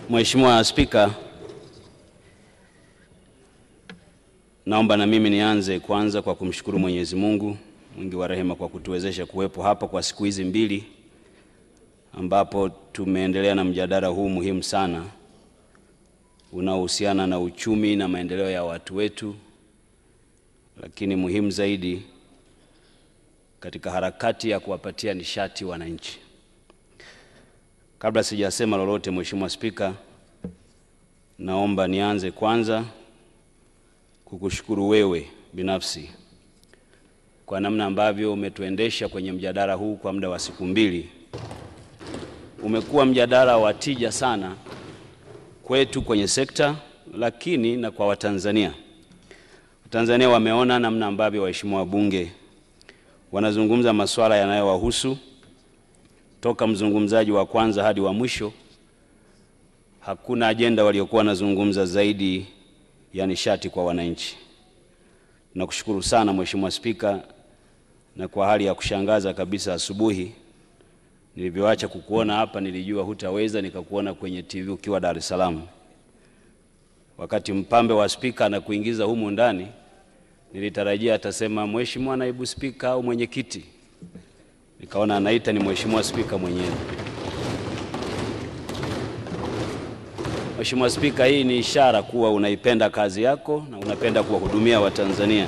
Mheshimiwa Spika, naomba na mimi nianze kwanza kwa kumshukuru Mwenyezi Mungu mwingi wa rehema kwa kutuwezesha kuwepo hapa kwa siku hizi mbili ambapo tumeendelea na mjadala huu muhimu sana unaohusiana na uchumi na maendeleo ya watu wetu, lakini muhimu zaidi katika harakati ya kuwapatia nishati wananchi. Kabla sijasema lolote, Mheshimiwa Spika, naomba nianze kwanza kukushukuru wewe binafsi kwa namna ambavyo umetuendesha kwenye mjadala huu kwa muda wa siku mbili. Umekuwa mjadala wa tija sana kwetu kwenye sekta, lakini na kwa Watanzania. Watanzania wameona namna ambavyo waheshimiwa wabunge wanazungumza masuala yanayowahusu. Toka mzungumzaji wa kwanza hadi wa mwisho, hakuna ajenda waliokuwa wanazungumza zaidi ya nishati kwa wananchi. Nakushukuru sana Mheshimiwa Spika, na kwa hali ya kushangaza kabisa asubuhi nilivyoacha kukuona hapa nilijua hutaweza, nikakuona kwenye TV ukiwa Dar es Salaam. Wakati mpambe wa spika anakuingiza humu ndani, nilitarajia atasema Mheshimiwa Naibu Spika au mwenyekiti. Nikaona anaita ni Mheshimiwa Spika mwenyewe. Mheshimiwa Spika, hii ni ishara kuwa unaipenda kazi yako na unapenda kuwahudumia Watanzania.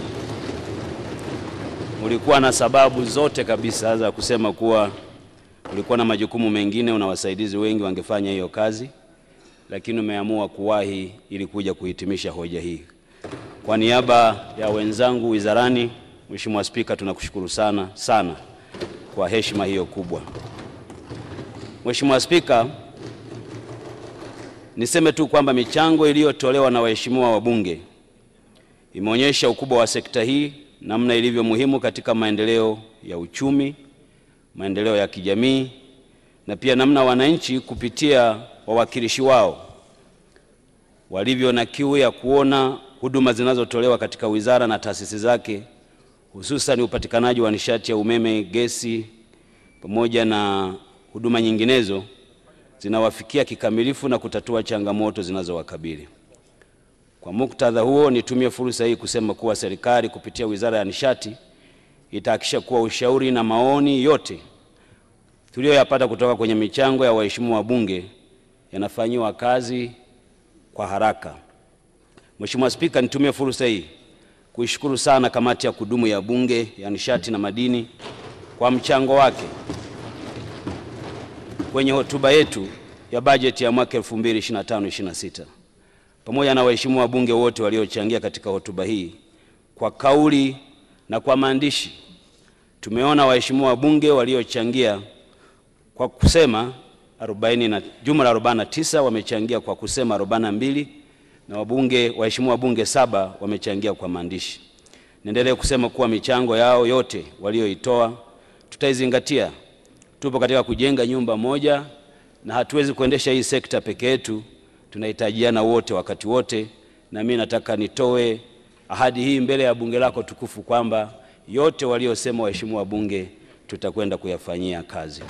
Ulikuwa na sababu zote kabisa za kusema kuwa ulikuwa na majukumu mengine, una wasaidizi wengi wangefanya hiyo kazi, lakini umeamua kuwahi ili kuja kuhitimisha hoja hii. Kwa niaba ya wenzangu wizarani, Mheshimiwa Spika, tunakushukuru sana sana kwa heshima hiyo kubwa. Mheshimiwa Spika, niseme tu kwamba michango iliyotolewa na waheshimiwa wabunge imeonyesha ukubwa wa sekta hii, namna ilivyo muhimu katika maendeleo ya uchumi, maendeleo ya kijamii, na pia namna wananchi kupitia wawakilishi wao walivyo na kiu ya kuona huduma zinazotolewa katika wizara na taasisi zake, hususan upatikanaji wa nishati ya umeme, gesi, pamoja na huduma nyinginezo zinawafikia kikamilifu na kutatua changamoto zinazowakabili. Kwa muktadha huo, nitumie fursa hii kusema kuwa serikali kupitia Wizara ya Nishati itahakikisha kuwa ushauri na maoni yote tuliyoyapata kutoka kwenye michango ya waheshimiwa wabunge yanafanywa kazi kwa haraka. Mheshimiwa Spika, nitumie fursa hii kuishukuru sana kamati ya kudumu ya Bunge ya Nishati na Madini kwa mchango wake kwenye hotuba yetu ya bajeti ya mwaka 2025-26. Pamoja na waheshimiwa wabunge wote waliochangia katika hotuba hii kwa kauli na kwa maandishi, tumeona waheshimiwa wabunge waliochangia kwa kusema jumla 49 wamechangia kwa kusema 42, na waheshimiwa wabunge 7 wamechangia kwa maandishi. Niendelee kusema kuwa michango yao yote walioitoa tutaizingatia. Tupo katika kujenga nyumba moja na hatuwezi kuendesha hii sekta peke yetu, tunahitajiana wote wakati wote, na mimi nataka nitoe ahadi hii mbele ya bunge lako tukufu kwamba yote waliosema waheshimiwa wabunge tutakwenda kuyafanyia kazi.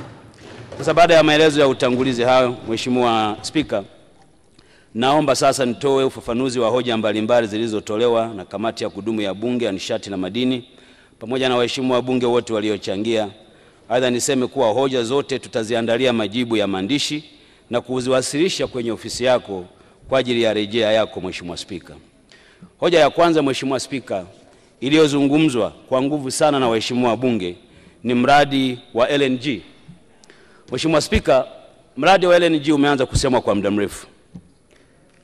Sasa baada ya maelezo ya utangulizi hayo, Mheshimiwa Spika, naomba sasa nitoe ufafanuzi wa hoja mbalimbali zilizotolewa na kamati ya kudumu ya Bunge ya Nishati na Madini pamoja na waheshimiwa wabunge wote waliochangia. Aidha, niseme kuwa hoja zote tutaziandalia majibu ya maandishi na kuziwasilisha kwenye ofisi yako kwa ajili ya rejea yako Mheshimiwa Spika. Hoja ya kwanza Mheshimiwa Spika, iliyozungumzwa kwa nguvu sana na waheshimiwa wabunge ni mradi wa LNG. Mheshimiwa Spika, mradi wa LNG umeanza kusemwa kwa muda mrefu,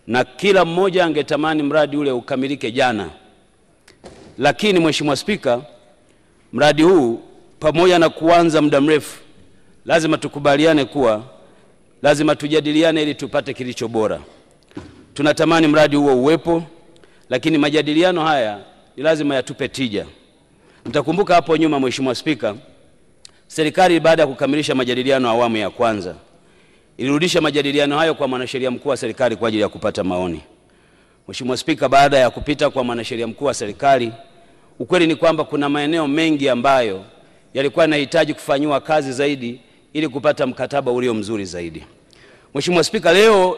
na kila mmoja angetamani mradi ule ukamilike jana. Lakini Mheshimiwa Spika, mradi huu pamoja na kuanza muda mrefu, lazima tukubaliane kuwa lazima tujadiliane ili tupate kilicho bora. Tunatamani mradi huo uwepo, lakini majadiliano haya ni lazima yatupe tija. Mtakumbuka hapo nyuma Mheshimiwa Spika, serikali baada ya kukamilisha majadiliano awamu ya kwanza ilirudisha majadiliano hayo kwa mwanasheria mkuu wa serikali kwa ajili ya kupata maoni. Mheshimiwa Spika, baada ya kupita kwa mwanasheria mkuu wa serikali, ukweli ni kwamba kuna maeneo mengi ambayo yalikuwa yanahitaji kufanywa kazi zaidi ili kupata mkataba ulio mzuri zaidi. Mheshimiwa Spika, leo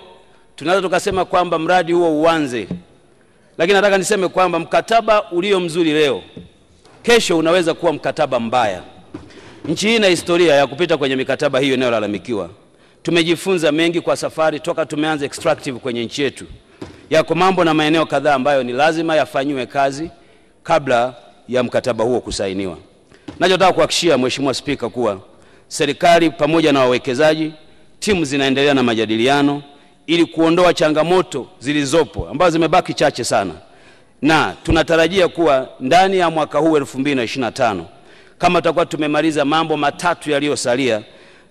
tunaweza tukasema kwamba mradi huo uanze, lakini nataka niseme kwamba mkataba ulio mzuri leo, kesho unaweza kuwa mkataba mbaya. Nchi hii ina historia ya kupita kwenye mikataba hiyo inayolalamikiwa. Tumejifunza mengi kwa safari toka tumeanza extractive kwenye nchi yetu. Yako mambo na maeneo kadhaa ambayo ni lazima yafanywe kazi kabla ya mkataba huo kusainiwa. Nachotaka kuhakikishia Mheshimiwa Spika kuwa serikali pamoja na wawekezaji, timu zinaendelea na majadiliano ili kuondoa changamoto zilizopo ambazo zimebaki chache sana, na tunatarajia kuwa ndani ya mwaka huu 2025 kama tutakuwa tumemaliza mambo matatu yaliyosalia,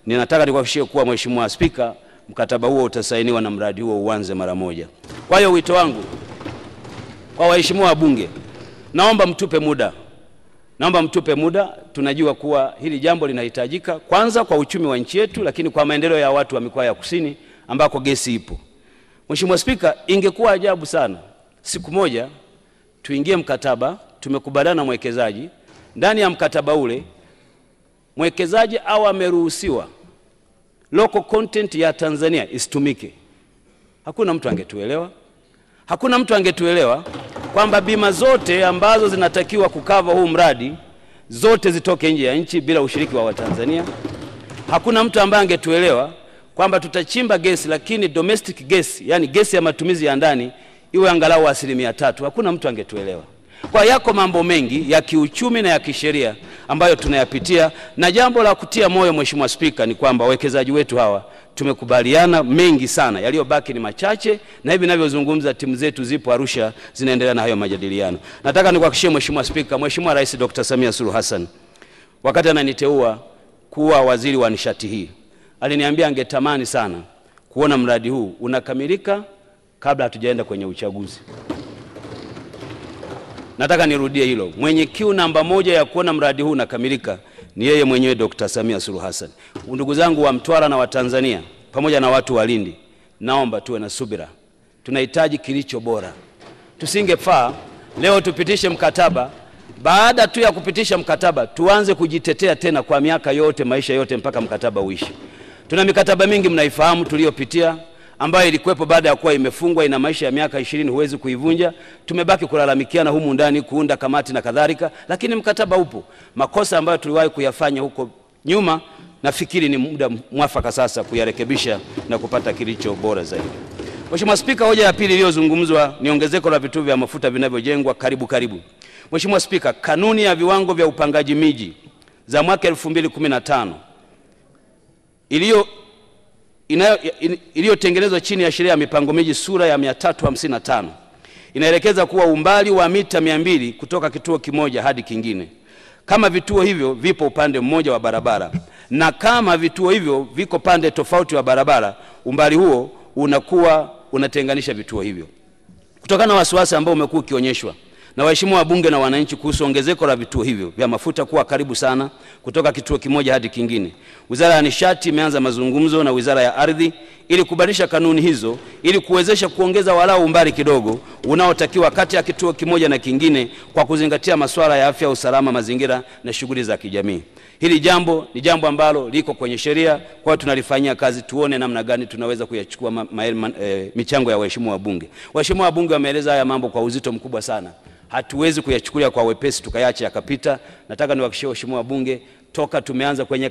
ninataka nikuhakikishie kuwa Mheshimiwa Spika, mkataba huo utasainiwa na mradi huo uanze mara moja. Kwa hiyo wito wangu kwa waheshimiwa wabunge, naomba mtupe muda. Naomba mtupe muda. Tunajua kuwa hili jambo linahitajika kwanza kwa uchumi wa nchi yetu, lakini kwa maendeleo ya watu wa mikoa ya kusini ambako gesi ipo. Mheshimiwa Spika, ingekuwa ajabu sana siku moja tuingie mkataba, tumekubaliana na mwekezaji, ndani ya mkataba ule mwekezaji au ameruhusiwa local content ya Tanzania isitumike. Hakuna mtu angetuelewa. Hakuna mtu angetuelewa kwamba bima zote ambazo zinatakiwa kukava huu mradi zote zitoke nje ya nchi bila ushiriki wa Watanzania. Hakuna mtu ambaye angetuelewa kwamba tutachimba gesi lakini domestic gas, yani gesi ya matumizi ya ndani, iwe angalau 3%. Hakuna mtu angetuelewa. Kwa yako mambo mengi ya kiuchumi na ya kisheria ambayo tunayapitia, na jambo la kutia moyo Mheshimiwa Spika ni kwamba wawekezaji wetu hawa tumekubaliana mengi sana, yaliyobaki ni machache, na hivi ninavyozungumza timu zetu zipo Arusha zinaendelea na hayo majadiliano. Nataka nikuhakikishie Mheshimiwa Spika, Mheshimiwa Rais Dr. Samia Suluhu Hassan wakati ananiteua kuwa waziri wa nishati hii aliniambia angetamani sana kuona mradi huu unakamilika kabla hatujaenda kwenye uchaguzi. Nataka nirudie hilo. Mwenye kiu namba moja ya kuona mradi huu unakamilika ni yeye mwenyewe Dr. Samia Suluhu Hassan. Ndugu zangu wa Mtwara na wa Tanzania pamoja na watu wa Lindi, naomba tuwe na subira. Tunahitaji kilicho bora. Tusingefaa leo tupitishe mkataba, baada tu ya kupitisha mkataba tuanze kujitetea tena kwa miaka yote, maisha yote mpaka mkataba uishi. Tuna mikataba mingi mnaifahamu tuliyopitia ambayo ilikuwepo baada ya kuwa imefungwa, ina maisha ya miaka 20, huwezi kuivunja. Tumebaki kulalamikiana humu ndani, kuunda kamati na kadhalika, lakini mkataba upo. Makosa ambayo tuliwahi kuyafanya huko nyuma, nafikiri ni muda mwafaka sasa kuyarekebisha na kupata kilicho bora zaidi. Mheshimiwa Spika, hoja ya pili iliyozungumzwa ni ongezeko la vituo vya mafuta vinavyojengwa karibu. Mheshimiwa Spika, kanuni ya viwango vya upangaji miji za mwaka 2015 iliyotengenezwa chini ya sheria ya mipango miji sura ya 355 inaelekeza kuwa umbali wa mita 200 kutoka kituo kimoja hadi kingine, kama vituo hivyo vipo upande mmoja wa barabara, na kama vituo hivyo viko pande tofauti wa barabara, umbali huo unakuwa unatenganisha vituo hivyo. Kutokana na wasiwasi ambao umekuwa ukionyeshwa na waheshimiwa wabunge na wananchi kuhusu ongezeko la vituo hivyo vya mafuta kuwa karibu sana kutoka kituo kimoja hadi kingine, Wizara ya Nishati imeanza mazungumzo na Wizara ya Ardhi ili kubadilisha kanuni hizo ili kuwezesha kuongeza walau umbali kidogo unaotakiwa kati ya kituo kimoja na kingine kwa kuzingatia masuala ya afya, usalama, mazingira na shughuli za kijamii. Hili jambo ni jambo ambalo liko kwenye sheria, kwa tunalifanyia kazi, tuone namna gani tunaweza kuyachukua michango ya waheshimiwa wabunge. Waheshimiwa wabunge wameeleza haya mambo kwa uzito mkubwa sana. Hatuwezi kuyachukulia kwa wepesi tukayaacha yakapita. Nataka niwahakikishie waheshimiwa wabunge, toka tumeanza kwenye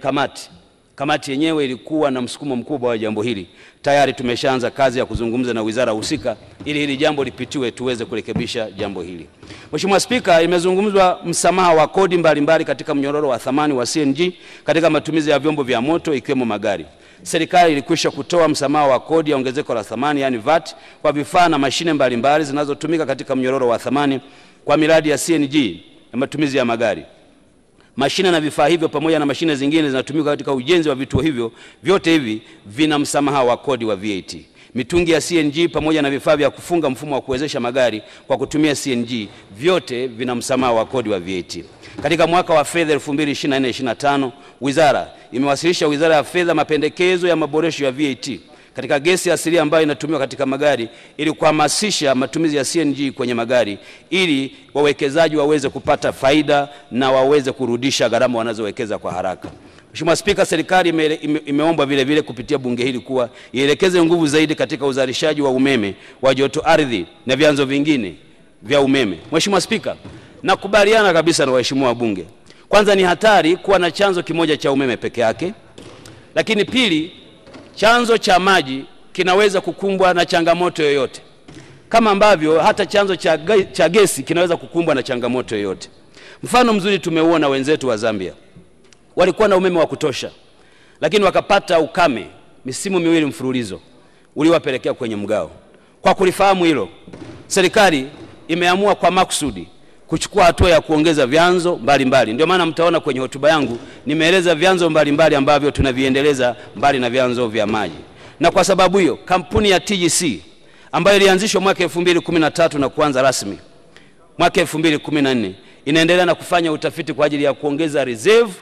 kamati yenyewe ilikuwa na msukumo mkubwa wa jambo hili. Tayari tumeshaanza kazi ya kuzungumza na wizara husika ili hili jambo lipitiwe tuweze kurekebisha jambo hili. Mheshimiwa Spika, imezungumzwa msamaha wa kodi mbalimbali katika mnyororo wa thamani wa CNG katika matumizi ya vyombo vya moto ikiwemo magari. Serikali ilikwisha kutoa msamaha wa kodi ya ongezeko la thamani yani VAT kwa vifaa na mashine mbalimbali zinazotumika katika mnyororo wa thamani kwa miradi ya CNG na matumizi ya magari. Mashine na vifaa hivyo pamoja na mashine zingine zinatumika katika ujenzi wa vituo hivyo, vyote hivi vina msamaha wa kodi wa VAT. Mitungi ya CNG pamoja na vifaa vya kufunga mfumo wa kuwezesha magari kwa kutumia CNG, vyote vina msamaha wa kodi wa VAT. Katika mwaka wa fedha 2024-2025, wizara imewasilisha Wizara ya Fedha mapendekezo ya maboresho ya VAT katika gesi asilia ambayo inatumiwa katika magari ili kuhamasisha matumizi ya CNG kwenye magari ili wawekezaji waweze kupata faida na waweze kurudisha gharama wanazowekeza kwa haraka. Mheshimiwa Spika, serikali imeomba vile vile kupitia bunge hili kuwa ielekeze nguvu zaidi katika uzalishaji wa umeme wa joto ardhi na vyanzo vingine vya umeme. Mheshimiwa Spika, nakubaliana kabisa na waheshimiwa wabunge. Kwanza, ni hatari kuwa na chanzo kimoja cha umeme peke yake. Lakini pili, chanzo cha maji kinaweza kukumbwa na changamoto yoyote, kama ambavyo hata chanzo cha gesi kinaweza kukumbwa na changamoto yoyote. Mfano mzuri tumeuona wenzetu wa Zambia. Walikuwa na umeme wa kutosha, lakini wakapata ukame misimu miwili mfululizo uliwapelekea kwenye mgao. Kwa kulifahamu hilo, serikali imeamua kwa makusudi kuchukua hatua ya kuongeza vyanzo mbalimbali. Ndio maana mtaona kwenye hotuba yangu nimeeleza vyanzo mbalimbali ambavyo tunaviendeleza mbali na vyanzo vya maji. Na kwa sababu hiyo, kampuni ya TGC ambayo ilianzishwa mwaka 2013 na kuanza rasmi mwaka 2014 inaendelea na kufanya utafiti kwa ajili ya kuongeza reserve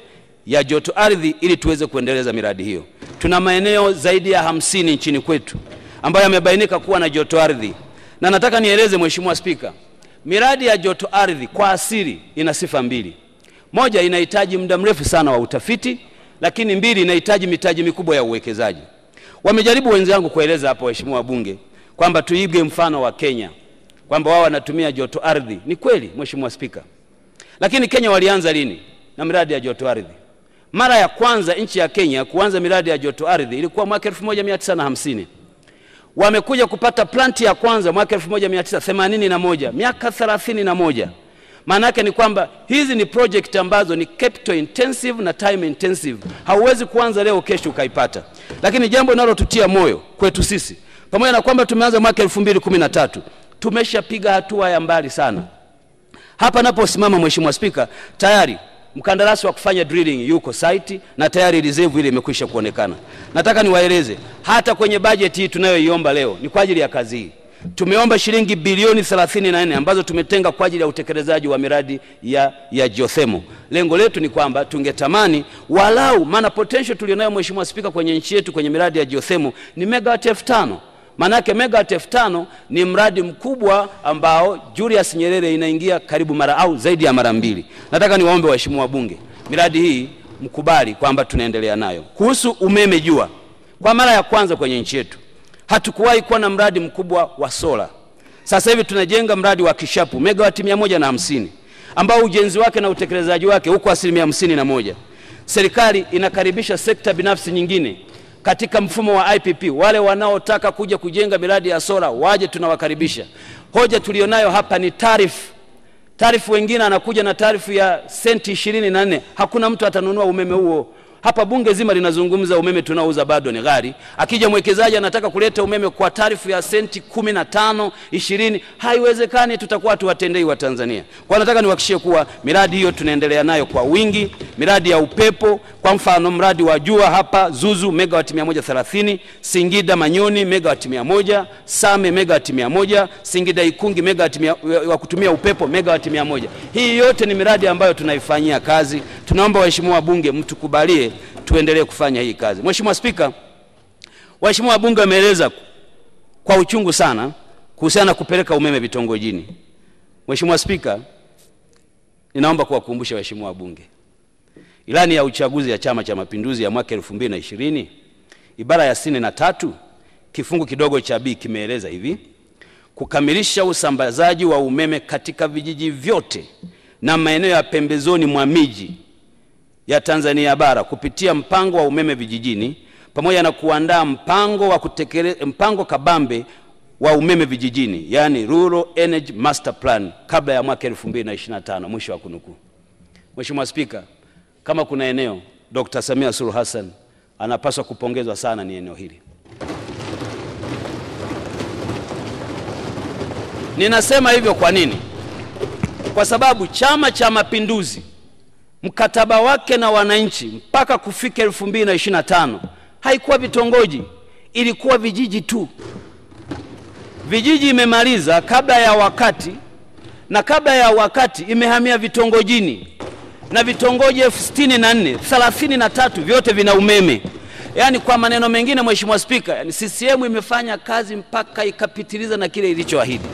ya joto ardhi ili tuweze kuendeleza miradi hiyo. Tuna maeneo zaidi ya 50 nchini kwetu ambayo yamebainika kuwa na joto ardhi. Na nataka nieleze Mheshimiwa Spika, miradi ya joto ardhi kwa asili ina sifa mbili. Moja, inahitaji muda mrefu sana wa utafiti, lakini mbili, inahitaji mitaji mikubwa ya uwekezaji. Wamejaribu wenzangu kueleza hapo waheshimiwa wabunge kwamba tuige mfano wa Kenya, kwamba wao wanatumia joto ardhi. Ni kweli Mheshimiwa Spika. Lakini Kenya walianza lini na miradi ya joto ardhi? Mara ya kwanza nchi ya Kenya kuanza miradi ya joto ardhi ilikuwa mwaka 1950. Wamekuja kupata planti ya kwanza mwaka 1981, miaka 31. Maana yake ni kwamba hizi ni project ambazo ni capital intensive na time intensive. Hauwezi kuanza leo kesho ukaipata. Lakini jambo linalotutia moyo kwetu sisi, pamoja na kwamba tumeanza mwaka 2013, tumeshapiga hatua ya mbali sana. Hapa naposimama Mheshimiwa Spika, tayari mkandarasi wa kufanya drilling yuko site na tayari reserve ile imekwisha kuonekana. Nataka niwaeleze hata kwenye budget hii tunayoiomba leo ni kwa ajili ya kazi hii. Tumeomba shilingi bilioni 34 ambazo tumetenga kwa ajili ya utekelezaji wa miradi ya geothermal. Lengo letu ni kwamba tungetamani walau, maana potential tulionayo Mheshimiwa Spika kwenye nchi yetu kwenye miradi ya geothermal ni megawatt 5000. Manake megawatt 5000 ni mradi mkubwa ambao Julius Nyerere inaingia karibu mara au zaidi ya mara 2. Nataka niwaombe waheshimiwa wabunge, miradi hii mkubali kwamba tunaendelea nayo. Kuhusu umeme jua, kwa mara ya kwanza kwenye nchi yetu hatukuwahi kuwa na mradi mkubwa wa sola. Sasa hivi tunajenga mradi wa Kishapu megawatt 150 ambao ujenzi wake na utekelezaji wake uko 51%. Serikali inakaribisha sekta binafsi nyingine katika mfumo wa IPP. Wale wanaotaka kuja kujenga miradi ya sola waje, tunawakaribisha. Hoja tulionayo hapa ni tarifu. Wengine anakuja na tarifu ya senti 24. Hakuna mtu atanunua umeme huo. Hapa bunge zima linazungumza umeme tunaouza bado ni ghali. Akija mwekezaji anataka kuleta umeme kwa tarifu ya senti 15, 20, haiwezekani, tutakuwa tuwatendei wa Tanzania. Kwa nataka niwahakikishie kuwa miradi hiyo tunaendelea nayo kwa wingi. Miradi ya upepo, kwa mfano mradi wa jua hapa Zuzu megawatt 130, Singida Manyoni megawatt 100, Same megawatt 100, Singida Ikungi megawatt wa kutumia upepo megawatt 100. Hii yote ni miradi ambayo tunaifanyia kazi. Tunaomba waheshimiwa wabunge mtukubalie tuendelee kufanya hii kazi. Mheshimiwa Spika, waheshimiwa wabunge wameeleza kwa uchungu sana kuhusiana na kupeleka umeme vitongojini. Mheshimiwa Spika, ninaomba kuwakumbusha waheshimiwa wabunge, ilani ya uchaguzi ya Chama cha Mapinduzi ya mwaka 2020 ibara ya 63 kifungu kidogo cha B kimeeleza hivi: kukamilisha usambazaji wa umeme katika vijiji vyote na maeneo ya pembezoni mwa miji ya Tanzania bara kupitia mpango wa umeme vijijini, pamoja na kuandaa mpango kabambe wa umeme vijijini, yani Rural Energy Master Plan, kabla ya mwaka 2025. Mwisho wa kunukuu. Mheshimiwa Spika, kama kuna eneo Dr. Samia Suluhu Hassan anapaswa kupongezwa sana ni eneo hili. Ninasema hivyo kwa nini? Kwa sababu Chama cha Mapinduzi mkataba wake na wananchi mpaka kufika 2025 haikuwa vitongoji, ilikuwa vijiji tu. Vijiji imemaliza kabla ya wakati, na kabla ya wakati imehamia vitongojini, na vitongoji 64, 33 vyote vina umeme. Yani kwa maneno mengine Mheshimiwa Spika, yani CCM imefanya kazi mpaka ikapitiliza na kile ilichoahidi.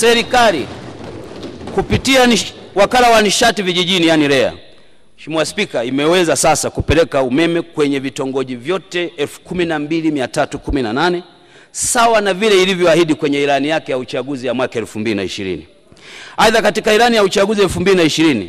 serikali kupitia wakala wa nishati vijijini yani REA, Mheshimiwa Spika, imeweza sasa kupeleka umeme kwenye vitongoji vyote 12318 sawa na vile ilivyoahidi kwenye ilani yake ya uchaguzi ya mwaka 2020. Aidha, katika ilani ya uchaguzi 2020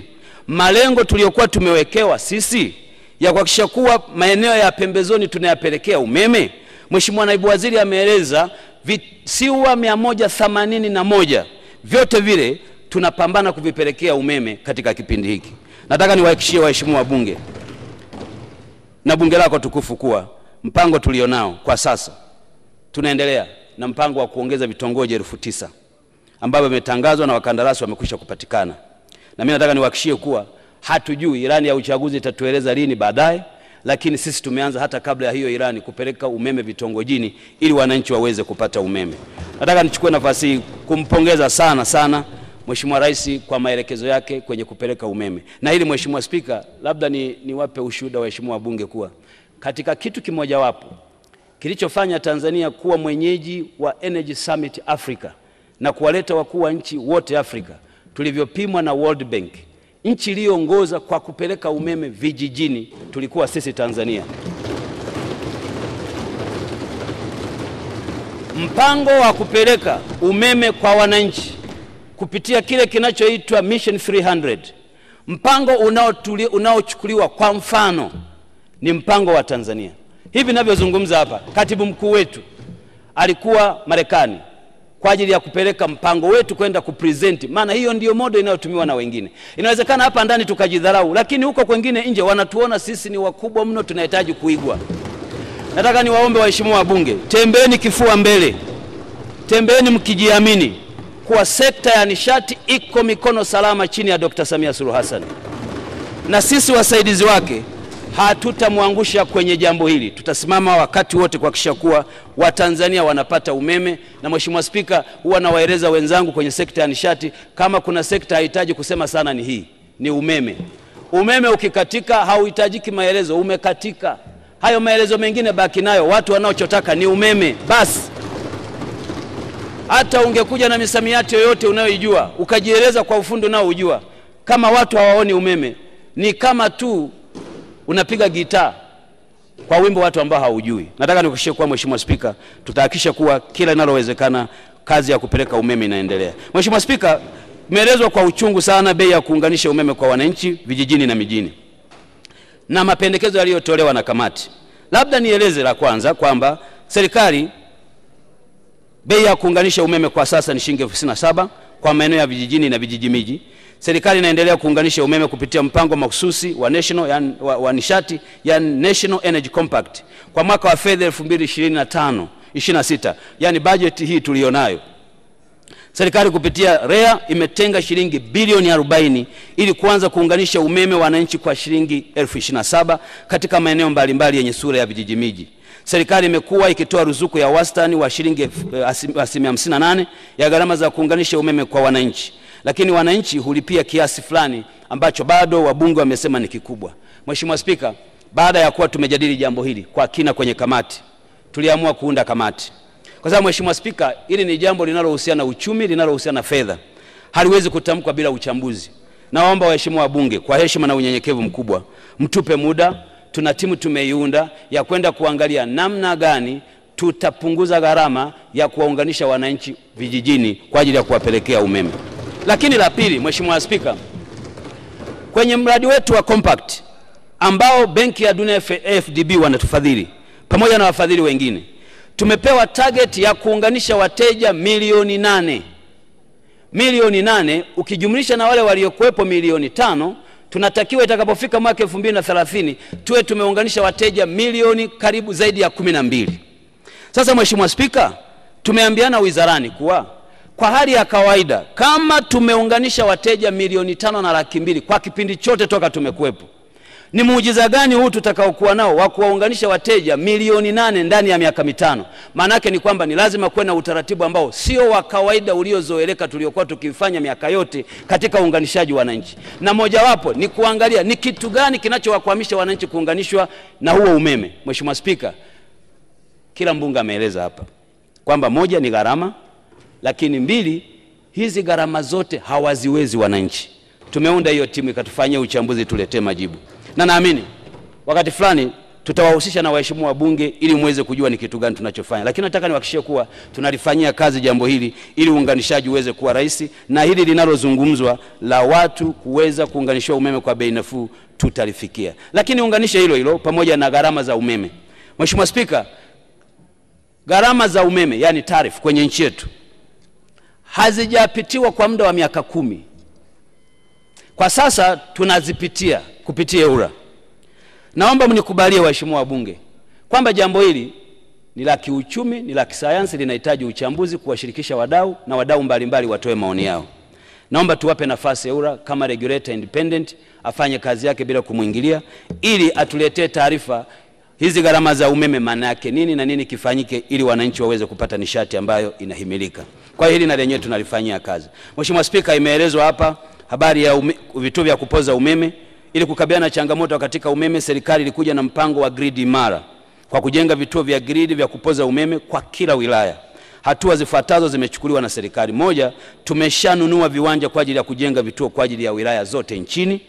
malengo tuliyokuwa tumewekewa sisi ya kuhakikisha kuwa maeneo ya pembezoni tunayapelekea umeme, Mheshimiwa Naibu Waziri ameeleza visiwa 181 vyote vile tunapambana kuvipelekea umeme katika kipindi hiki. Nataka niwahakikishie waheshimiwa wabunge na bunge lako tukufu kuwa mpango tulionao kwa sasa, tunaendelea na mpango wa kuongeza vitongoji 9,000 ambavyo vimetangazwa na wakandarasi wamekwisha kupatikana. Na mimi nataka niwahakikishie kuwa hatujui ilani ya uchaguzi itatueleza lini baadaye, lakini sisi tumeanza hata kabla ya hiyo ilani kupeleka umeme vitongojini ili wananchi waweze kupata umeme. Nataka nichukue nafasi hii kumpongeza sana Mheshimiwa Rais kwa maelekezo yake kwenye kupeleka umeme. Na hili Mheshimiwa Spika, labda niwape ushuhuda waheshimiwa wabunge kuwa katika kitu kimoja wapo kilichofanya Tanzania kuwa mwenyeji wa Energy Summit Africa na kuwaleta wakuu wa nchi wote Afrika, tulivyopimwa na World Bank, nchi iliyoongoza kwa kupeleka umeme vijijini tulikuwa sisi Tanzania. Mpango wa kupeleka umeme kwa wananchi kupitia kile kinachoitwa Mission 300, mpango unaochukuliwa kwa mfano ni mpango wa Tanzania. Hivi ninavyozungumza hapa, katibu mkuu wetu alikuwa Marekani kwa ajili ya kupeleka mpango wetu kwenda kupresent, maana hiyo ndio model inayotumiwa na wengine. Inawezekana hapa ndani tukajidharau, lakini huko kwingine nje wanatuona sisi ni wakubwa mno, tunahitaji kuigwa. Nataka niwaombe waheshimiwa wabunge, tembeeni kifua mbele, tembeeni mkijiamini kuwa sekta ya nishati iko mikono salama chini ya Dr. Samia Suluhu Hassan, na sisi wasaidizi wake hatutamwangusha kwenye jambo hili. Tutasimama wakati wote kuhakikisha kuwa Watanzania wanapata umeme. Na Mheshimiwa Spika, huwa nawaeleza wenzangu kwenye sekta ya nishati, kama kuna sekta hahitaji kusema sana ni hii, ni umeme. Umeme ukikatika hauhitajiki maelezo, umekatika. Hayo maelezo mengine baki nayo, watu wanaochotaka ni umeme basi. Hata ungekuja na misamiati yoyote unayoijua ukajieleza kwa ufundi unaoujua, kama watu hawaoni umeme ni kama tu unapiga gitaa kwa wimbo watu ambao haujui. Nataka nikuhakikishie kuwa Mheshimiwa Spika, tutahakikisha kuwa kila linalowezekana kazi ya kupeleka umeme inaendelea. Mheshimiwa Spika, imeelezwa kwa uchungu sana bei ya kuunganisha umeme kwa wananchi vijijini na mijini na mapendekezo yaliyotolewa na kamati. Labda nieleze la kwanza kwamba serikali, bei ya kuunganisha umeme kwa sasa ni shilingi 67 kwa maeneo ya vijijini na vijiji miji. Serikali inaendelea kuunganisha umeme kupitia mpango mahususi wa national wa nishati yani National Energy Compact kwa mwaka wa fedha 2025-26, yani budget hii tulionayo. Serikali kupitia REA imetenga shilingi bilioni 40 ili kuanza kuunganisha umeme wananchi kwa shilingi 27,000 katika maeneo mbalimbali yenye sura ya vijiji miji. Serikali imekuwa ikitoa ruzuku ya wastani wa shilingi 58 ya gharama za kuunganisha umeme kwa wananchi, lakini wananchi hulipia kiasi fulani ambacho bado wabunge wamesema ni kikubwa. Mheshimiwa Spika, baada ya kuwa tumejadili jambo hili kwa kina kwenye kamati, tuliamua kuunda kamati. Kwa sababu Mheshimiwa Spika, hili ni jambo linalohusiana na uchumi, linalohusiana na fedha, haliwezi kutamkwa bila uchambuzi. Naomba waheshimiwa wabunge kwa heshima na unyenyekevu mkubwa mtupe muda. Tuna timu tumeiunda ya kwenda kuangalia namna gani tutapunguza gharama ya kuwaunganisha wananchi vijijini kwa ajili ya kuwapelekea umeme. Lakini la pili, Mheshimiwa Spika, kwenye mradi wetu wa Compact ambao Benki ya Dunia FDB wanatufadhili pamoja na wafadhili wengine, tumepewa target ya kuunganisha wateja milioni 8. Milioni 8 ukijumlisha na wale waliokuwepo milioni 5, tunatakiwa itakapofika mwaka 2030 tuwe tumeunganisha wateja milioni karibu zaidi ya 12. Sasa Mheshimiwa Spika, tumeambiana wizarani kuwa kwa hali ya kawaida kama tumeunganisha wateja milioni 5.2 kwa kipindi chote toka tumekuwepo, ni muujiza gani huu tutakaokuwa nao wa kuwaunganisha wateja milioni 8 ndani ya miaka 5? Maana yake ni kwamba ni lazima kuwe na utaratibu ambao sio wa kawaida uliozoeleka tuliokuwa tukifanya miaka yote katika uunganishaji wa wananchi. Na mojawapo ni kuangalia ni kitu gani kinachowakwamisha wananchi kuunganishwa na huo umeme. Mheshimiwa Spika, kila mbunge ameeleza hapa kwamba moja ni gharama, lakini mbili hizi gharama zote hawaziwezi wananchi. Tumeunda hiyo timu ikatufanyia uchambuzi, tuletee majibu. Na naamini wakati fulani tutawahusisha na waheshimiwa wabunge ili muweze kujua ni kitu gani tunachofanya. Lakini nataka niwahakikishie kuwa tunalifanyia kazi jambo hili ili uunganishaji uweze kuwa rahisi, na hili linalozungumzwa la watu kuweza kuunganishwa umeme kwa bei nafuu tutalifikia. Lakini unganishe hilo hilo pamoja na gharama za umeme. Mheshimiwa Spika, gharama za umeme yani tarifu kwenye nchi yetu hazijapitiwa kwa muda wa miaka 10. Kwa sasa tunazipitia kupitia EWURA. Naomba mnikubalie waheshimiwa wabunge kwamba jambo hili ni la kiuchumi, ni la kisayansi, linahitaji uchambuzi, kuwashirikisha wadau na wadau mbalimbali watoe maoni yao. Naomba tuwape nafasi EWURA kama regulator independent afanye kazi yake bila kumuingilia, ili atuletee taarifa hizi gharama za umeme maana yake nini na nini kifanyike ili wananchi waweze kupata nishati ambayo inahimilika. Kwa hili na lenyewe tunalifanyia kazi. Mheshimiwa Spika, imeelezwa hapa habari ya vituo vya kupoza umeme. Ili kukabiliana na changamoto katika umeme, serikali ilikuja na mpango wa grid imara kwa kujenga vituo vya grid vya kupoza umeme kwa kila wilaya. Hatua zifuatazo zimechukuliwa na serikali. Moja, tumeshanunua viwanja kwa ajili ya kujenga vituo kwa ajili ya wilaya zote nchini.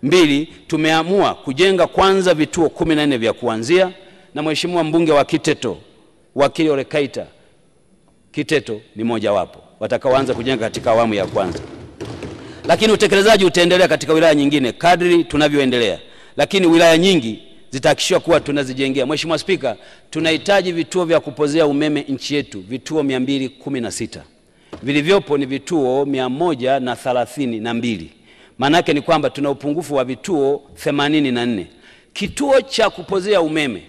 2, tumeamua kujenga kwanza vituo 14 vya kuanzia, na mheshimiwa mbunge wa Kiteto, wakili Ole Kaita Kiteto ni moja wapo watakaoanza kujenga katika awamu ya kwanza. Lakini utekelezaji utaendelea katika wilaya nyingine kadri tunavyoendelea. Lakini wilaya nyingi zitahakikishwa kuwa tunazijengea. Mheshimiwa Spika, tunahitaji vituo vya kupozea umeme nchi yetu, vituo 216. Vilivyopo ni vituo 132. Maana yake ni kwamba tuna upungufu wa vituo 84. Kituo cha kupozea umeme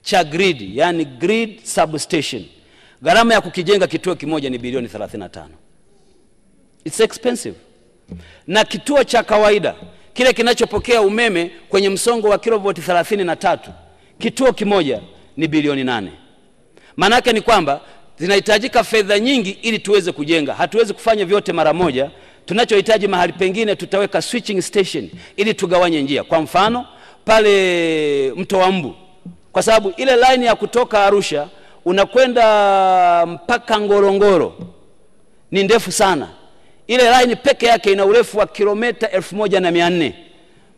cha grid, yani grid substation, gharama ya kukijenga kituo kimoja ni bilioni 35. It's expensive. Na kituo cha kawaida kile kinachopokea umeme kwenye msongo wa kilovoti 33, kituo kimoja ni bilioni 8. Maana yake ni kwamba zinahitajika fedha nyingi ili tuweze kujenga. Hatuwezi kufanya vyote mara moja. Tunachohitaji mahali pengine tutaweka switching station ili tugawanye njia. Kwa mfano pale Mto wa Mbu, kwa sababu ile line ya kutoka Arusha unakwenda mpaka Ngorongoro ni ndefu sana. Ile line peke yake ina urefu wa kilomita 1400.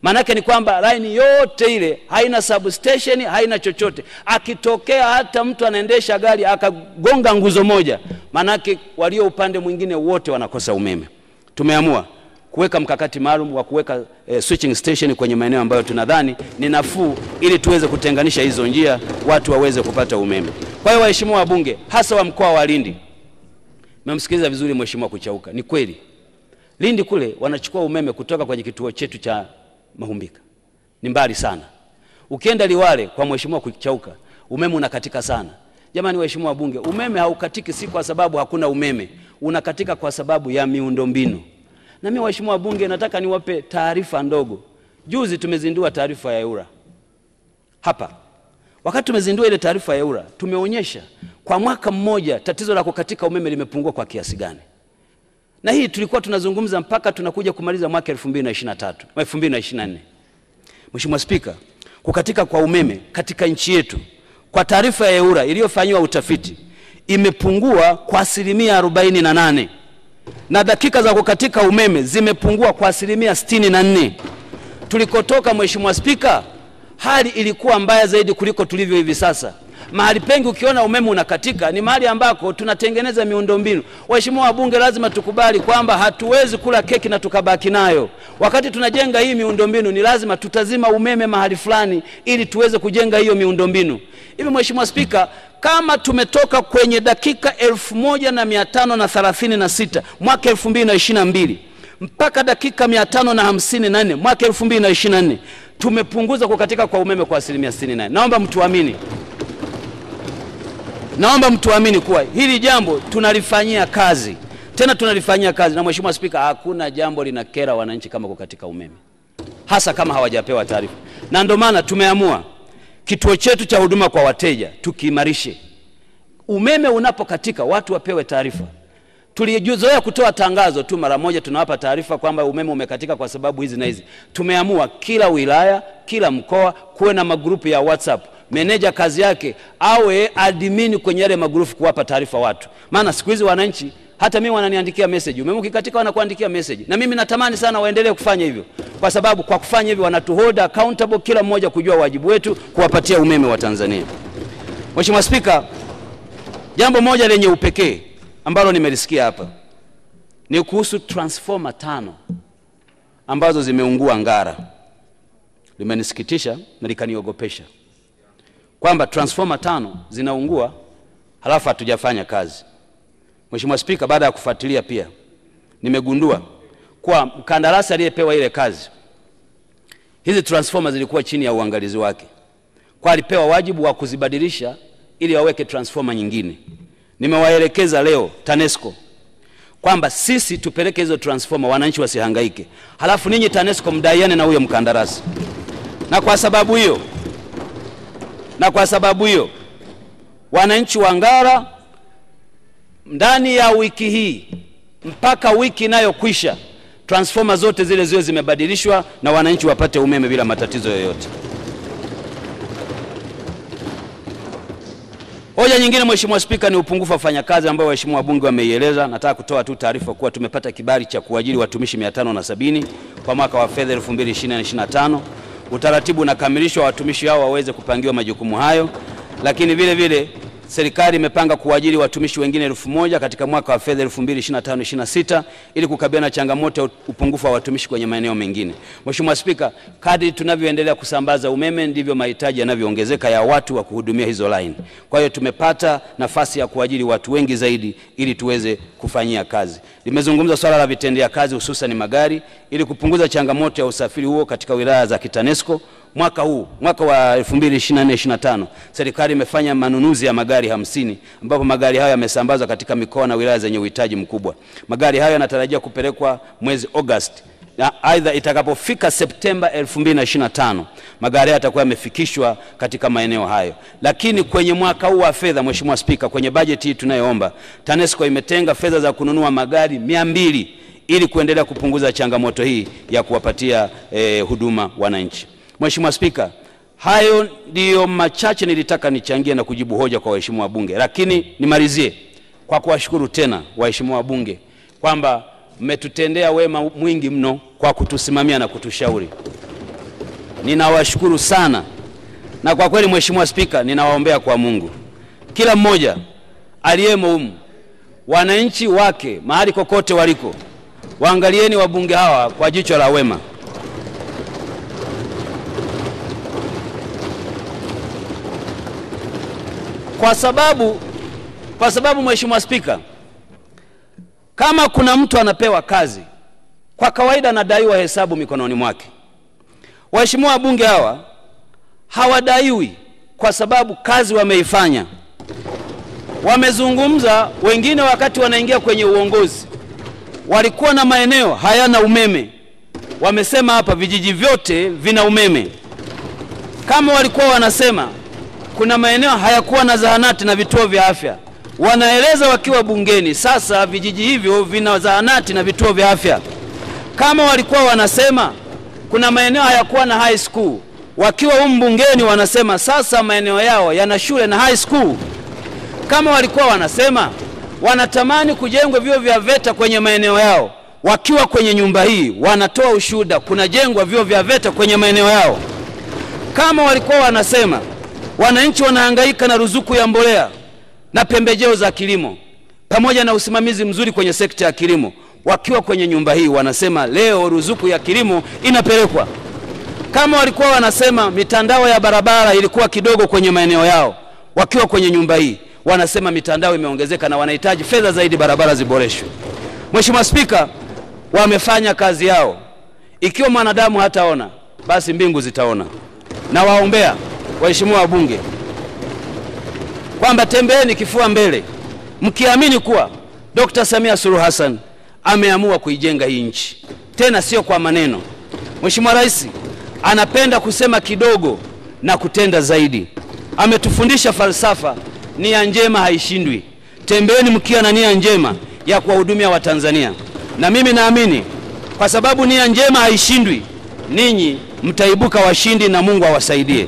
Maana yake ni kwamba line yote ile haina substation, haina chochote. Akitokea hata mtu anaendesha gari akagonga nguzo moja, maana yake walio upande mwingine wote wanakosa umeme. Tumeamua kuweka mkakati maalum wa kuweka switching station kwenye maeneo ambayo tunadhani ni nafuu ili tuweze kutenganisha hizo njia, watu waweze kupata umeme. Kwa hiyo waheshimiwa wabunge, hasa wa mkoa wa Lindi, mmemsikiliza vizuri mheshimiwa Kuchauka. Ni kweli Lindi kule wanachukua umeme kutoka kwenye kituo chetu cha Mahumbika. Ni mbali sana. Ukienda Liwale kwa mheshimiwa Kuchauka, umeme unakatika sana. Jamani waheshimiwa wabunge, umeme haukatiki si kwa sababu hakuna umeme, unakatika kwa sababu ya miundombinu. Na mimi waheshimiwa wabunge nataka niwape taarifa ndogo. Juzi tumezindua taarifa ya EWURA. Hapa wakati tumezindua ile taarifa ya EWURA, tumeonyesha kwa mwaka mmoja tatizo la kukatika umeme limepungua kwa kiasi gani. Na hii tulikuwa tunazungumza mpaka tunakuja kumaliza mwaka 2024. Mheshimiwa Spika, kukatika kwa umeme katika nchi yetu kwa taarifa ya EWURA iliyofanywa utafiti imepungua kwa 48%. Na dakika za kukatika umeme zimepungua kwa 64%. Tulikotoka Mheshimiwa Spika, hali ilikuwa mbaya zaidi kuliko tulivyo hivi sasa. Mahali pengi ukiona umeme unakatika ni mahali ambako tunatengeneza miundombinu. Waheshimiwa wabunge, lazima tukubali kwamba hatuwezi kula keki na tukabaki nayo. Wakati tunajenga hii miundombinu ni lazima tutazima umeme mahali fulani ili tuweze kujenga hiyo miundombinu. Hivi Mheshimiwa Spika, kama tumetoka kwenye dakika 1536 mwaka 2022 mpaka dakika 554 mwaka 2024, tumepunguza kukatika kwa umeme kwa 68%. Naomba mtuamini kuwa hili jambo tunalifanyia kazi. Tena tunalifanyia kazi. Na Mheshimiwa Spika, hakuna jambo linakera wananchi kama kukatika umeme, hasa kama hawajapewa taarifa. Na ndio maana tumeamua kituo chetu cha huduma kwa wateja tukiimarishe. Umeme unapokatika watu wapewe taarifa. Tulizoea kutoa tangazo tu mara moja tunawapa taarifa kwamba umeme umekatika kwa sababu hizi na hizi. Tumeamua kila wilaya, kila mkoa kuwe na magrupu ya WhatsApp. Meneja kazi yake awe admin kwenye yale magrupu kuwapa taarifa watu. Maana siku hizi wananchi hata mimi wananiandikia message, umeme ukikatika wanakuandikia message, na mimi natamani sana waendelee kufanya hivyo, kwa sababu kwa kufanya hivyo wanatuhold accountable, kila mmoja kujua wajibu wetu kuwapatia umeme wa Tanzania. Mheshimiwa Spika, jambo moja lenye upekee ambalo nimelisikia hapa ni kuhusu transformer 5 ambazo zimeungua Ngara. Limenisikitisha na likaniogopesha kwamba transformer 5 zinaungua halafu hatujafanya kazi. Mheshimiwa Spika, baada ya kufuatilia pia nimegundua kwa mkandarasi aliyepewa ile kazi, hizi transformer zilikuwa chini ya uangalizi wake, kwa alipewa wajibu wa kuzibadilisha ili waweke transformer nyingine. Nimewaelekeza leo TANESCO kwamba sisi tupeleke hizo transformer, wananchi wasihangaike, halafu ninyi TANESCO mdaiane na huyo mkandarasi. Na kwa sababu hiyo wananchi wa Ngara, ndani ya wiki hii mpaka wiki inayokwisha, transformer zote zile ziwe zimebadilishwa na wananchi wapate umeme bila matatizo yoyote. Hoja nyingine Mheshimiwa Spika ni upungufu wa wafanyakazi ambao waheshimiwa wabunge wameieleza. Nataka kutoa tu taarifa kuwa tumepata kibali cha kuajiri watumishi 570 kwa mwaka wa fedha 2024/25. Utaratibu unakamilishwa watumishi hao waweze kupangiwa majukumu hayo, lakini vile vile serikali imepanga kuajiri watumishi wengine 1000 katika mwaka wa fedha 2025/26 ili kukabiliana na changamoto ya upungufu wa watumishi kwenye maeneo mengine. Mheshimiwa Spika, kadri tunavyoendelea kusambaza umeme ndivyo mahitaji yanavyoongezeka ya watu wa kuhudumia hizo line. Kwa hiyo tumepata nafasi ya kuajiri watu wengi zaidi ili tuweze kufanyia kazi. Nimezungumza swala la vitendea kazi hususan magari ili kupunguza changamoto ya usafiri huo katika wilaya za TANESCO. Mwaka wa 2024/25 serikali imefanya manunuzi ya magari 50 ambapo magari hayo yamesambazwa katika mikoa na wilaya zenye uhitaji mkubwa. Magari hayo yanatarajiwa kupelekwa mwezi Agosti, na aidha itakapofika Septemba 2025 magari hayo yatakuwa yamefikishwa katika maeneo hayo. Lakini kwenye mwaka huu wa fedha, Mheshimiwa Spika, kwenye bajeti hii tunayoomba, TANESCO imetenga fedha za kununua magari 200 ili kuendelea kupunguza changamoto hii ya kuwapatia huduma wananchi. Mheshimiwa Spika, hayo ndiyo machache nilitaka nichangie na kujibu hoja kwa waheshimiwa wabunge, lakini nimalizie kwa kuwashukuru tena waheshimiwa wabunge kwamba mmetutendea wema mwingi mno kwa kutusimamia na kutushauri. Ninawashukuru sana, na kwa kweli Mheshimiwa Spika, ninawaombea kwa Mungu kila mmoja aliyemo humu, wananchi wake mahali kokote waliko, waangalieni wabunge hawa kwa jicho la wema. Kwa sababu Mheshimiwa Spika, kama kuna mtu anapewa kazi, kwa kawaida anadaiwa hesabu mikononi mwake. Waheshimiwa wabunge hawa hawadaiwi kwa sababu kazi wameifanya. Wamezungumza wengine wakati wanaingia kwenye uongozi, walikuwa na maeneo hayana umeme. Wamesema hapa vijiji vyote vina umeme. Kama walikuwa wanasema kuna maeneo hayakuwa na zahanati na vituo vya afya, wanaeleza wakiwa bungeni sasa vijiji hivyo vina zahanati na vituo vya afya. Kama walikuwa wanasema kuna maeneo hayakuwa na high school, wakiwa bungeni wanasema sasa maeneo yao yana shule na high school. Kama walikuwa wanasema wanatamani kujengwa vyuo vya VETA kwenye maeneo yao, wakiwa kwenye nyumba hii wanatoa ushuhuda kuna jengwa vyuo vya VETA kwenye maeneo yao. Kama walikuwa wanasema wananchi wanahangaika na ruzuku ya mbolea na pembejeo za kilimo pamoja na usimamizi mzuri kwenye sekta ya kilimo, wakiwa kwenye nyumba hii wanasema leo ruzuku ya kilimo inapelekwa. Kama walikuwa wanasema mitandao ya barabara ilikuwa kidogo kwenye maeneo yao, wakiwa kwenye nyumba hii wanasema mitandao imeongezeka na wanahitaji fedha zaidi barabara ziboreshwe. Mheshimiwa Spika, wamefanya kazi yao. Ikiwa mwanadamu hataona, basi mbingu zitaona. Na waombea waheshimiwa wabunge kwamba tembeeni kifua mbele, mkiamini kuwa Dr. Samia Suluhu Hassan ameamua kuijenga hii nchi, tena sio kwa maneno. Mheshimiwa Rais anapenda kusema kidogo na kutenda zaidi. Ametufundisha falsafa, nia njema haishindwi. Tembeeni mkiwa na nia njema ya kuwahudumia Watanzania, na mimi naamini kwa sababu nia njema haishindwi, ninyi mtaibuka washindi na Mungu awasaidie.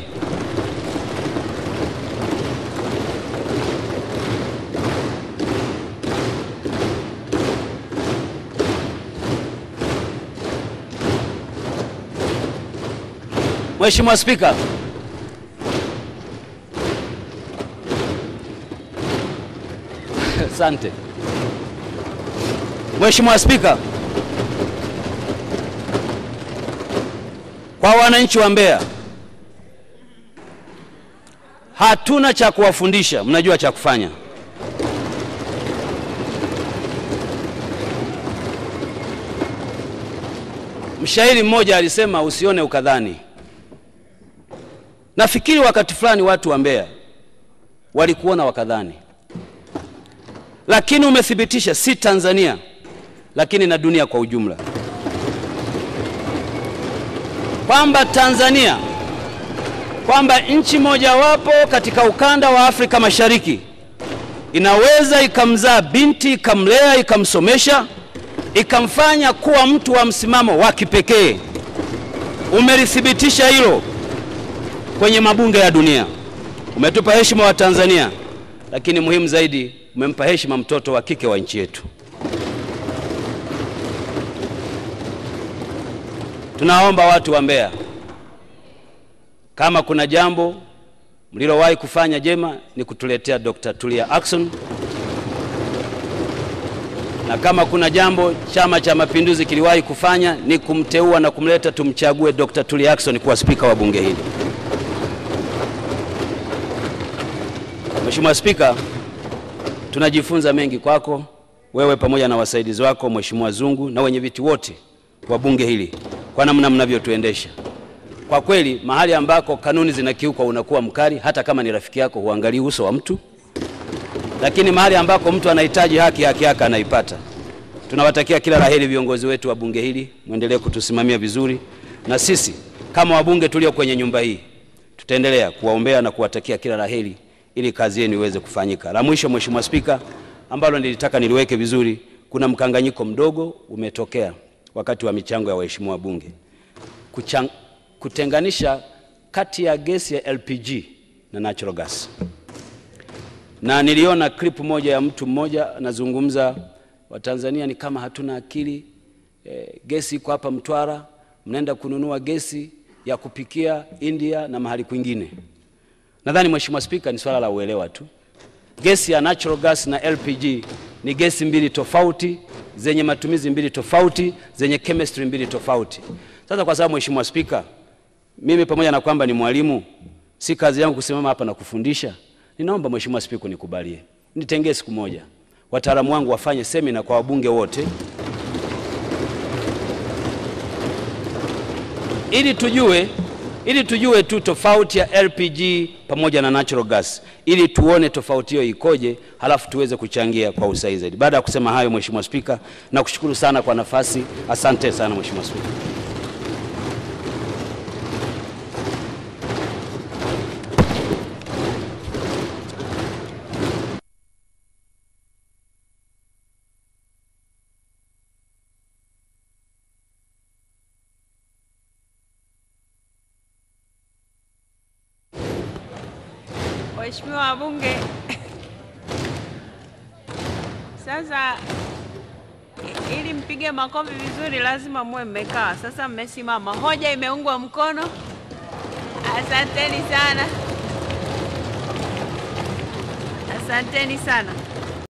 Mheshimiwa Spika, asante. Mheshimiwa Spika, kwa wananchi wa Mbeya, hatuna cha kuwafundisha, mnajua cha kufanya. Mshairi mmoja alisema usione ukadhani. Nafikiri wakati fulani watu wa Mbeya walikuona wakadhani, lakini umethibitisha si Tanzania lakini na dunia kwa ujumla kwamba Tanzania, kwamba nchi mojawapo katika ukanda wa Afrika Mashariki inaweza ikamzaa binti, ikamlea, ikamsomesha, ikamfanya kuwa mtu wa msimamo wa kipekee. Umelithibitisha hilo kwenye mabunge ya dunia. Umetupa heshima wa Tanzania, lakini muhimu zaidi umempa heshima mtoto wa kike wa nchi yetu. Tunaomba watu wa Mbeya, kama kuna jambo mlilowahi kufanya jema ni kutuletea Dr. Tulia Ackson, na kama kuna jambo Chama cha Mapinduzi kiliwahi kufanya ni kumteua na kumleta tumchague Dr. Tulia Ackson kuwa spika wa bunge hili. Mheshimiwa Spika, tunajifunza mengi kwako wewe pamoja na wasaidizi wako Mheshimiwa Zungu na wenye viti wote wa bunge hili kwa namna mnavyotuendesha. Kwa kweli mahali ambako kanuni zinakiukwa unakuwa mkali, hata kama ni rafiki yako huangalii uso wa mtu, lakini mahali ambako mtu anahitaji haki yake anaipata. Tunawatakia kila laheri viongozi wetu wa bunge hili, muendelee kutusimamia vizuri, na sisi kama wabunge tulio kwenye nyumba hii tutaendelea kuwaombea na kuwatakia kila laheri ili kazi yenu iweze kufanyika. La mwisho Mheshimiwa Spika, ambalo nilitaka niliweke vizuri, kuna mkanganyiko mdogo umetokea wakati wa michango ya waheshimiwa bunge. Kutenganisha kati ya gesi ya LPG na natural gas. Na niliona clip moja ya mtu mmoja anazungumza, wa Tanzania ni kama hatuna akili, gesi iko hapa Mtwara, mnaenda kununua gesi ya kupikia India na mahali kwingine. Nadhani Mheshimiwa Spika, ni swala la uelewa tu. Gesi ya natural gas na LPG ni gesi mbili tofauti, zenye matumizi mbili tofauti, zenye chemistry mbili tofauti. Sasa kwa sababu Mheshimiwa Spika, mimi pamoja na kwamba ni mwalimu, si kazi yangu kusimama hapa na kufundisha, ninaomba Mheshimiwa Spika nikubalie, nitengee siku moja wataalamu wangu wafanye semina kwa wabunge wote ili tujue tu tofauti ya LPG pamoja na natural gas, ili tuone tofauti hiyo ikoje, halafu tuweze kuchangia kwa usahihi zaidi. Baada ya kusema hayo Mheshimiwa Spika, na kushukuru sana kwa nafasi. Asante sana Mheshimiwa Spika. Waheshimiwa wabunge, sasa ili mpige makofi vizuri lazima muwe mmekaa. Sasa mmesimama. Hoja imeungwa mkono. Asanteni sana. Asanteni sana.